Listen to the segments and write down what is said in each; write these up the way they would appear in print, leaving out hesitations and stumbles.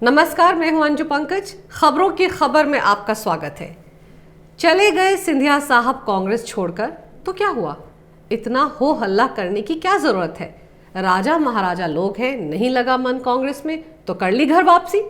नमस्कार, मैं हूं अंजू पंकज। खबरों की खबर में आपका स्वागत है। चले गए सिंधिया साहब कांग्रेस छोड़कर, तो क्या हुआ? इतना हो हल्ला करने की क्या जरूरत है? राजा महाराजा लोग हैं, नहीं लगा मन कांग्रेस में तो कर ली घर वापसी।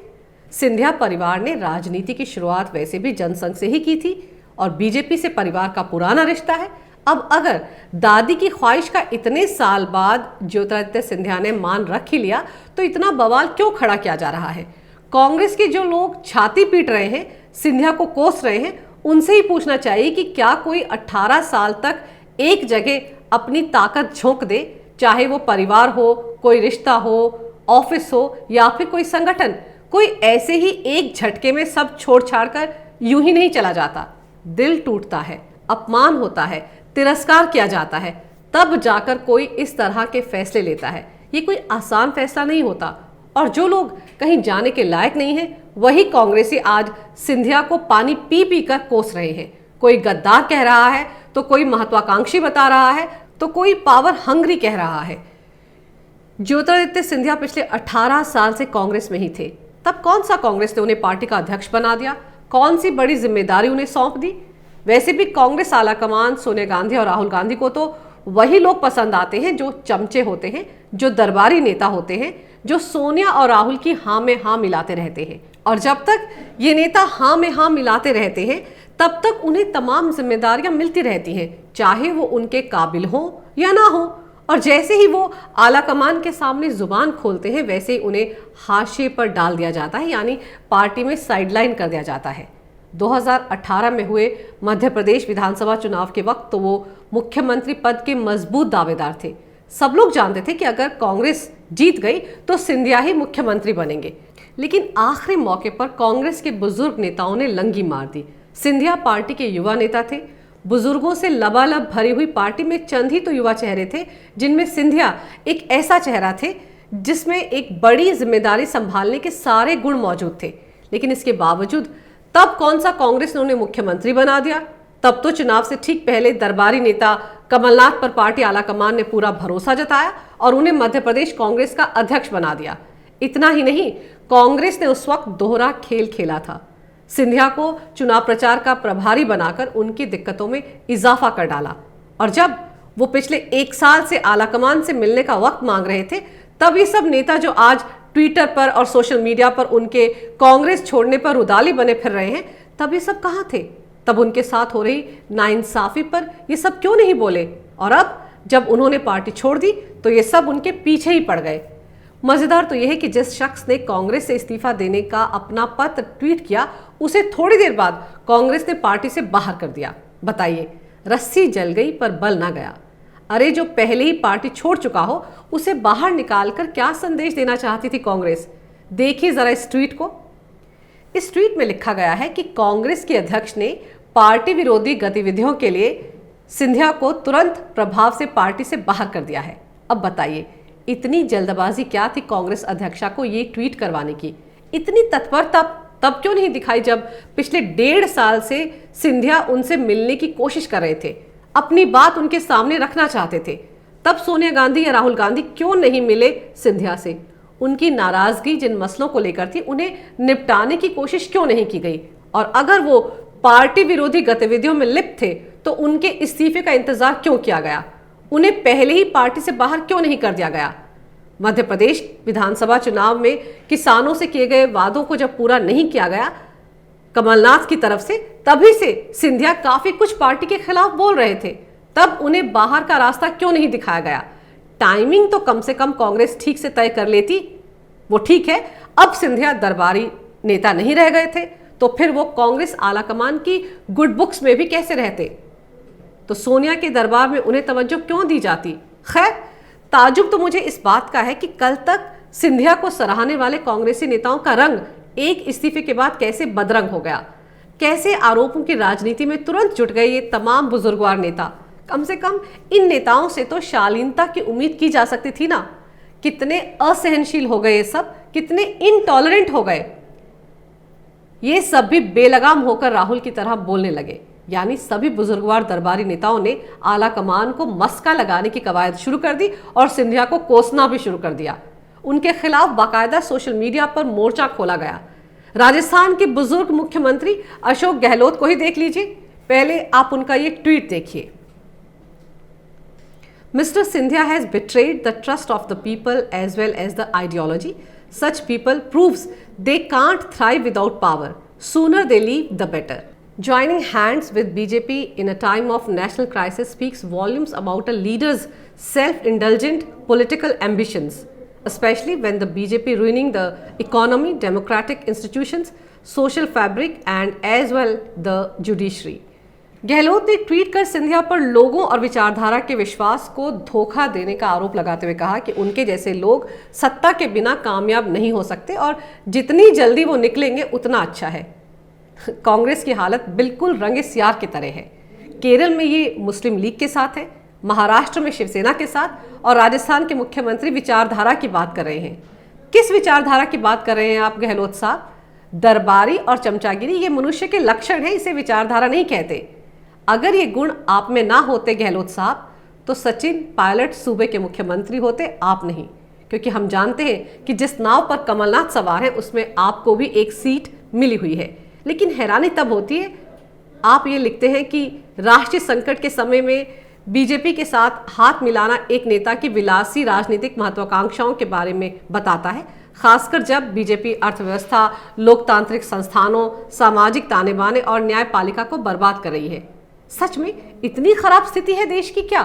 सिंधिया परिवार ने राजनीति की शुरुआत वैसे भी जनसंघ से ही की थी और बीजेपी से परिवार का पुराना रिश्ता है। अब अगर दादी की ख्वाहिश का इतने साल बाद ज्योतिरादित्य सिंधिया ने मान रख ही लिया तो इतना बवाल क्यों खड़ा किया जा रहा है? कांग्रेस के जो लोग छाती पीट रहे हैं, सिंधिया को कोस रहे हैं, उनसे ही पूछना चाहिए कि क्या कोई 18 साल तक एक जगह अपनी ताकत झोंक दे, चाहे वो परिवार हो, कोई रिश्ता हो, ऑफिस हो या फिर कोई संगठन। कोई ऐसे ही एक झटके में सब छोड़ छाड़ कर यूं ही नहीं चला जाता। दिल टूटता है, अपमान होता है, तिरस्कार किया जाता है, तब जाकर कोई इस तरह के फैसले लेता है। ये कोई आसान फैसला नहीं होता और जो लोग कहीं जाने के लायक नहीं हैं, वही कांग्रेसी आज सिंधिया को पानी पी पी कर कोस रहे हैं। कोई गद्दार कह रहा है तो कोई महत्वाकांक्षी बता रहा है तो कोई पावर हंग्री कह रहा है। ज्योतिरादित्य सिंधिया पिछले 18 साल से कांग्रेस में ही थे। तब कौन सा कांग्रेस ने उन्हें पार्टी का अध्यक्ष बना दिया? कौन सी बड़ी जिम्मेदारी उन्हें सौंप दी? वैसे भी कांग्रेस आलाकमान सोनिया गांधी और राहुल गांधी को तो वही लोग पसंद आते हैं जो चमचे होते हैं, जो दरबारी नेता होते हैं, जो सोनिया और राहुल की हाँ में हाँ मिलाते रहते हैं। और जब तक ये नेता हाँ में हाँ मिलाते रहते हैं तब तक उन्हें तमाम जिम्मेदारियां मिलती रहती हैं, चाहे वो उनके काबिल हो या ना हो। और जैसे ही वो आलाकमान के सामने जुबान खोलते हैं वैसे ही उन्हें हाशिए पर डाल दिया जाता है, यानी पार्टी में साइडलाइन कर दिया जाता है। 2018 में हुए मध्य प्रदेश विधानसभा चुनाव के वक्त तो वो मुख्यमंत्री पद के मजबूत दावेदार थे। सब लोग जानते थे कि अगर कांग्रेस जीत गई तो सिंधिया ही मुख्यमंत्री बनेंगे। लेकिन आखिरी मौके पर कांग्रेस के बुजुर्ग नेताओं ने लंगी मार दी। सिंधिया पार्टी के युवा नेता थे। बुजुर्गों से लबालब भरी हुई पार्टी में चंद ही तो युवा चेहरे थे, जिनमें सिंधिया एक ऐसा चेहरा थे जिसमें एक बड़ी जिम्मेदारी संभालने के सारे गुण मौजूद थे। लेकिन इसके बावजूद तब कौन सा कांग्रेस ने उन्हें मुख्यमंत्री बना दिया? तब तो चुनाव से ठीक पहले दरबारी नेता कमलनाथ पर पार्टी आलाकमान ने पूरा भरोसा जताया और उन्हें मध्य प्रदेश कांग्रेस का अध्यक्ष बना दिया। इतना ही नहीं, कांग्रेस ने उस वक्त दोहरा खेल खेला था। सिंधिया को चुनाव प्रचार का प्रभारी बनाकर उनकी दिक्कतों में इजाफा कर डाला और जब वो पिछले 1 साल से आलाकमान से मिलने का वक्त मांग रहे थे, तब ये सब नेता जो आज ट्विटर पर और सोशल मीडिया पर उनके कांग्रेस छोड़ने पर उदाली बने फिर रहे हैं, तब ये सब कहाँ थे? तब उनके साथ हो रही नाइंसाफी पर ये सब क्यों नहीं बोले? और अब जब उन्होंने पार्टी छोड़ दी तो ये सब उनके पीछे ही पड़ गए। मजेदार तो यह है कि जिस शख्स ने कांग्रेस से इस्तीफा देने का अपना पत्र ट्वीट किया, उसे थोड़ी देर बाद कांग्रेस ने पार्टी से बाहर कर दिया। बताइए, रस्सी जल गई पर बल ना गया। अरे जो पहले ही पार्टी छोड़ चुका हो उसे बाहर निकालकर क्या संदेश देना चाहती थी कांग्रेस? देखिए जरा इस ट्वीट को। इस ट्वीट में लिखा गया है कि कांग्रेस के अध्यक्ष ने पार्टी विरोधी गतिविधियों के लिए सिंधिया को तुरंत प्रभाव से पार्टी से बाहर कर दिया है। अब बताइए, इतनी जल्दबाजी क्या थी कांग्रेस अध्यक्षा को ये ट्वीट करवाने की? इतनी तत्परता तब क्यों नहीं दिखाई जब पिछले 1.5 साल से सिंधिया उनसे मिलने की कोशिश कर रहे थे, अपनी बात उनके सामने रखना चाहते थे? तब सोनिया गांधी या राहुल गांधी क्यों नहीं मिले सिंधिया से? उनकी नाराजगी जिन मसलों को लेकर थी उन्हें निपटाने की कोशिश क्यों नहीं की गई? और अगर वो पार्टी विरोधी गतिविधियों में लिप्त थे तो उनके इस्तीफे का इंतजार क्यों किया गया? उन्हें पहले ही पार्टी से बाहर क्यों नहीं कर दिया गया? मध्य प्रदेश विधानसभा चुनाव में किसानों से किए गए वादों को जब पूरा नहीं किया गया कमलनाथ की तरफ से, तभी से सिंधिया काफी कुछ पार्टी के खिलाफ बोल रहे थे। तब उन्हें बाहर का रास्ता क्यों नहीं दिखाया गया? टाइमिंग तो कम से कम कांग्रेस ठीक से तय कर लेती। वो ठीक है, अब सिंधिया दरबारी नेता नहीं रह गए थे तो फिर वो कांग्रेस आलाकमान की गुड बुक्स में भी कैसे रहते? तो सोनिया के दरबार में उन्हें तवज्जो क्यों दी जाती? खैर, ताजुब तो मुझे इस बात का है कि कल तक सिंधिया को सराहने वाले कांग्रेसी नेताओं का रंग एक इस्तीफे के बाद कैसे बदरंग हो गया। कैसे आरोपों की राजनीति में तुरंत जुट गए ये तमाम बुजुर्गवार नेता। कम से कम इन नेताओं से तो शालीनता की उम्मीद की जा सकती थी ना। कितने असहनशील हो गए ये सब, कितने इनटॉलरेंट हो गए। ये सब भी बेलगाम होकर राहुल की तरह बोलने लगे। यानी सभी बुजुर्गवार दरबारी नेताओं ने आला कमान को मस्का लगाने की कवायद शुरू कर दी और सिंधिया को कोसना भी शुरू कर दिया। उनके खिलाफ बाकायदा सोशल मीडिया पर मोर्चा खोला गया। राजस्थान के बुजुर्ग मुख्यमंत्री अशोक गहलोत को ही देख लीजिए, पहले आप उनका ये ट्वीट देखिए। Mr. Sindhia has betrayed the trust of the people as well as the ideology. Such people proves they can't thrive without power. Sooner they leave, the better. Joining hands with BJP in a time of national crisis speaks volumes about a leader's self-indulgent political ambitions, especially when the BJP ruining the economy, democratic institutions, social fabric and as well the judiciary. Gehlot ने tweet कर सिंधिया पर लोगों और विचारधारा के विश्वास को धोखा देने का आरोप लगाते हुए कहा कि उनके जैसे लोग सत्ता के बिना कामयाब नहीं हो सकते और जितनी जल्दी वो निकलेंगे उतना अच्छा है। कांग्रेस की हालत बिल्कुल रंगे सियार की तरह है। केरल में ये मुस्लिम लीग के साथ है, महाराष्ट्र में शिवसेना के साथ और राजस्थान के मुख्यमंत्री विचारधारा की बात कर रहे हैं। किस विचारधारा की बात कर रहे हैं आप गहलोत साहब? दरबारी और चमचागिरी ये मनुष्य के लक्षण है, इसे विचारधारा नहीं कहते। अगर ये गुण आप में ना होते गहलोत साहब तो सचिन पायलट सूबे के मुख्यमंत्री होते, आप नहीं, क्योंकि हम जानते हैं कि जिस नाव पर कमलनाथ सवार है उसमें आपको भी एक सीट मिली हुई है। लेकिन हैरानी तब होती है, आप ये लिखते हैं कि राष्ट्रीय संकट के समय में बीजेपी के साथ हाथ मिलाना एक नेता की विलासी राजनीतिक महत्वाकांक्षाओं के बारे में बताता है, खासकर जब बीजेपी अर्थव्यवस्था, लोकतांत्रिक संस्थानों, सामाजिक ताने बाने और न्यायपालिका को बर्बाद कर रही है। सच में इतनी खराब स्थिति है देश की क्या?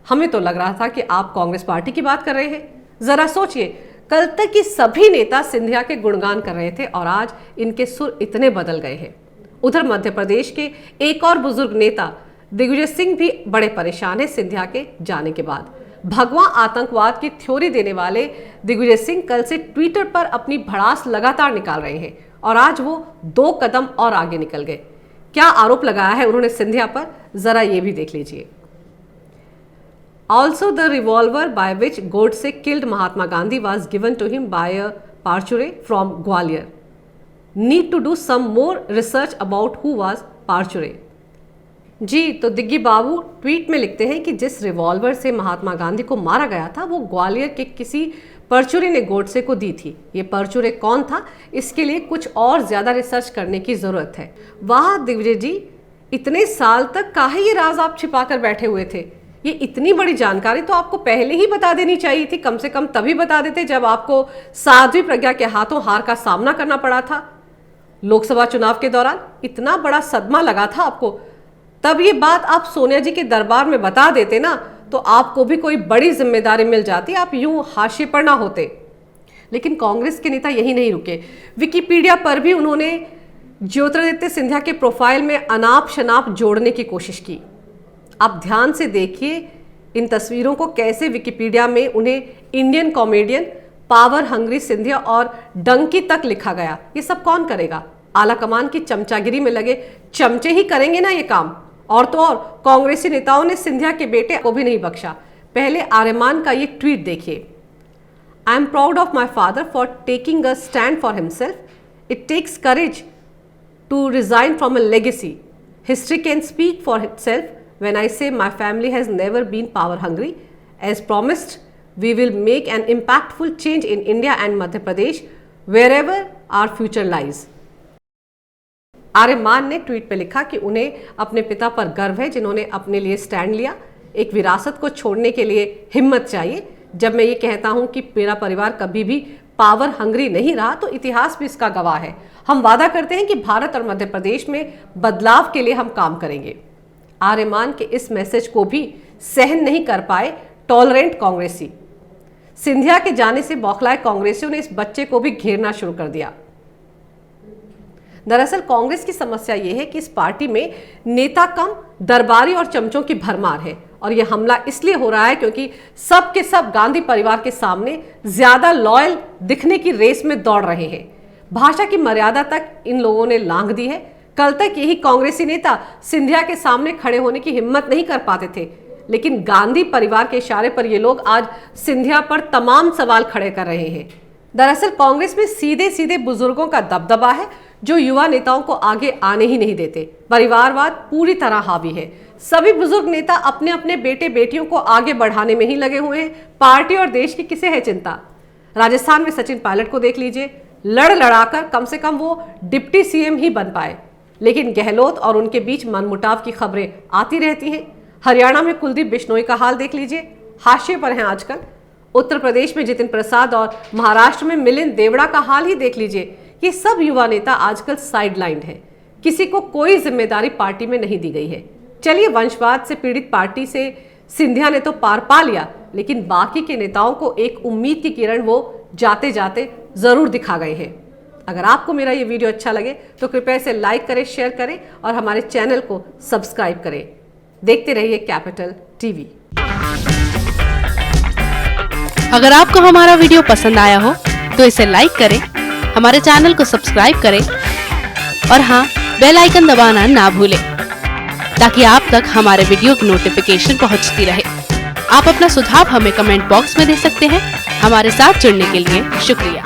हमें तो लग रहा था कि आप कांग्रेस पार्टी की बात कर रहे हैं। जरा सोचिए, कल तक की सभी नेता सिंधिया के गुणगान कर रहे थे और आज इनके सुर इतने बदल गए हैं। उधर मध्य प्रदेश के एक और बुजुर्ग नेता दिग्विजय सिंह भी बड़े परेशान हैं सिंधिया के जाने के बाद। भगवा आतंकवाद की थ्योरी देने वाले दिग्विजय सिंह कल से ट्विटर पर अपनी भड़ास लगातार निकाल रहे हैं और आज वो 2 कदम और आगे निकल गए। क्या आरोप लगाया है उन्होंने सिंधिया पर, जरा ये भी देख लीजिए। Also the revolver by which Godse killed Mahatma Gandhi was given to him by a Parchure from Gwalior. Need to do some more research about who was Parchure. जी, तो दिग्गी बाबू ट्वीट में लिखते हैं कि जिस रिवॉल्वर से महात्मा गांधी को मारा गया था वो ग्वालियर के किसी परचुरे ने गोडसे को दी थी। ये परचुरे कौन था, इसके लिए कुछ और ज्यादा रिसर्च करने की जरूरत है। वाह दिग्विजय जी, इतने साल तक काहे ये राज आप छिपा कर बैठे हुए थे? ये इतनी बड़ी जानकारी तो आपको पहले ही बता देनी चाहिए थी, कम से कम तभी बता देते जब आपको साध्वी प्रज्ञा के हाथों हार का सामना करना पड़ा था। लोकसभा चुनाव के दौरान इतना बड़ा सदमा लगा था आपको, तब ये बात आप सोनिया जी के दरबार में बता देते ना तो आपको भी कोई बड़ी जिम्मेदारी मिल जाती, आप यूं हाशिए पर ना होते। लेकिन कांग्रेस के नेता यही नहीं रुके, विकिपीडिया पर भी उन्होंने ज्योतिरादित्य सिंधिया के प्रोफाइल में अनाप शनाप जोड़ने की कोशिश की। आप ध्यान से देखिए इन तस्वीरों को, कैसे विकिपीडिया में उन्हें Indian comedian, power hungry Scindia और डंकी तक लिखा गया। ये सब कौन करेगा? आला कमान की चमचागिरी में लगे चमचे ही करेंगे ना ये काम। और तो और कांग्रेसी नेताओं ने सिंधिया के बेटे को भी नहीं बख्शा। पहले आर्यमान का ये ट्वीट देखिए। I am proud of my father for taking a stand for himself. It takes courage to resign from a legacy. History can speak for itself when I say my family has never been power hungry. As promised, we will make an impactful change in India and Madhya Pradesh wherever our future lies. Aryaman ने tweet पे लिखा कि उन्हें अपने पिता पर गर्व है जिन्होंने अपने लिए स्टैंड लिया। एक विरासत को छोड़ने के लिए हिम्मत चाहिए। जब मैं ये कहता हूं कि मेरा परिवार कभी भी पावर हंग्री नहीं रहा तो इतिहास भी इसका गवाह है। हम वादा करते हैं कि भारत और मध्य प्रदेश में बदलाव के लिए हम काम करेंगे। आर्यमान के इस मैसेज को भी सहन नहीं कर पाए टॉलरेंट कांग्रेसी। सिंधिया के जाने से बौखलाए कांग्रेसियों ने इस बच्चे को भी घेरना शुरू कर दिया। दरअसल कांग्रेस की समस्या यह है कि इस पार्टी में नेता कम, दरबारी और चमचों की भरमार है और यह हमला इसलिए हो रहा है क्योंकि सब के सब गांधी परिवार के सामने ज्यादा लॉयल दिखने की रेस में दौड़ रहे हैं। भाषा की मर्यादा तक इन लोगों ने लांघ दी है। कल तक यही कांग्रेसी नेता सिंधिया के सामने खड़े होने की हिम्मत नहीं कर पाते थे, लेकिन गांधी परिवार के इशारे पर ये लोग आज सिंधिया पर तमाम सवाल खड़े कर रहे हैं। दरअसल कांग्रेस में सीधे सीधे बुजुर्गों का दबदबा है जो युवा नेताओं को आगे आने ही नहीं देते। परिवारवाद पूरी तरह हावी है। सभी बुजुर्ग नेता अपने अपने बेटे बेटियों को आगे बढ़ाने में ही लगे हुए हैं। पार्टी और देश की किसे है चिंता? राजस्थान में सचिन पायलट को देख लीजिए, लड़ लड़ाकर कम से कम वो डिप्टी सीएम ही बन पाए, लेकिन गहलोत और उनके बीच मनमुटाव की खबरें आती रहती हैं। हरियाणा में कुलदीप बिश्नोई का हाल देख लीजिए, हाशिए पर हैं आजकल। उत्तर प्रदेश में जितिन प्रसाद और महाराष्ट्र में मिलिंद देवड़ा का हाल ही देख लीजिए। ये सब युवा नेता आजकल साइडलाइंड हैं, किसी को कोई जिम्मेदारी पार्टी में नहीं दी गई है। चलिए, वंशवाद से पीड़ित पार्टी से सिंधिया ने तो पार पा लिया, लेकिन बाकी के नेताओं को एक उम्मीद की किरण वो जाते जाते जरूर दिखा गए हैं। अगर आपको मेरा ये वीडियो अच्छा लगे तो कृपया इसे लाइक करें, शेयर करें और हमारे चैनल को सब्सक्राइब करें। देखते रहिए कैपिटल टीवी। अगर आपको हमारा वीडियो पसंद आया हो तो इसे लाइक करें, हमारे चैनल को सब्सक्राइब करें और हाँ, बेल आइकन दबाना ना भूलें ताकि आप तक हमारे वीडियो की नोटिफिकेशन पहुंचती रहे। आप अपना सुझाव हमें कमेंट बॉक्स में दे सकते हैं। हमारे साथ जुड़ने के लिए शुक्रिया।